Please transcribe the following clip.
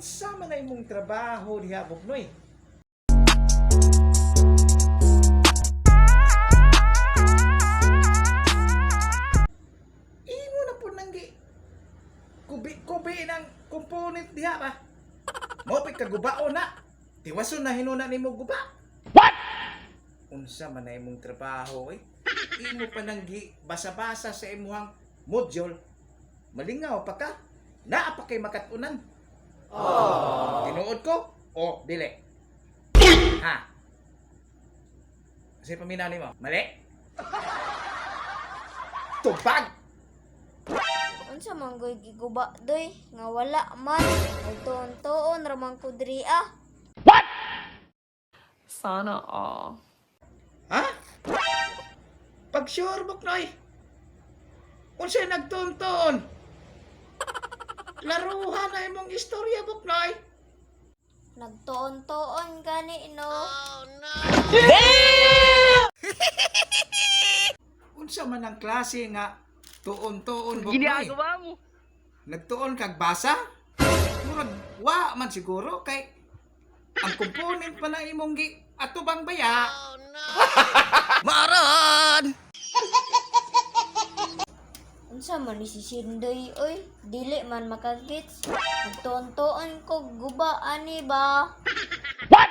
Unsa man ay imong trabaho diha Buknoy? Imo na po nang kubi ng component diha ba? Mo pay kagubao na. Tiwason na hinuna nimo guba. What? Unsa man ay imong trabaho eh? Imo pa nang basa-basa sa imuhang module. Malingaw pa ka. Naa pa kay makatunan. Tinuod ko o dili? Ha? Kasi paminani mo, mali? Tubag! Unsa man goy giguba doy nga wala man nagtuon-tuon ramang kudria. Sana all. Ha? Pag sure Buknoy. Unsay nagtuon-tuon? Laruhan na imong istorya Buknoy. Nagtuon-tuon gani no. Unsa man ang klase nga tuon-tuon Buknoy? Ginagawa mo. Nagtuon kag basa? Murag wa man siguro kay ang component pa na imong atubang baya. Maran! Unsa man ni si Sindoy oy, dili man makagits. Nagtuon-tuon ko guba ani ba? What?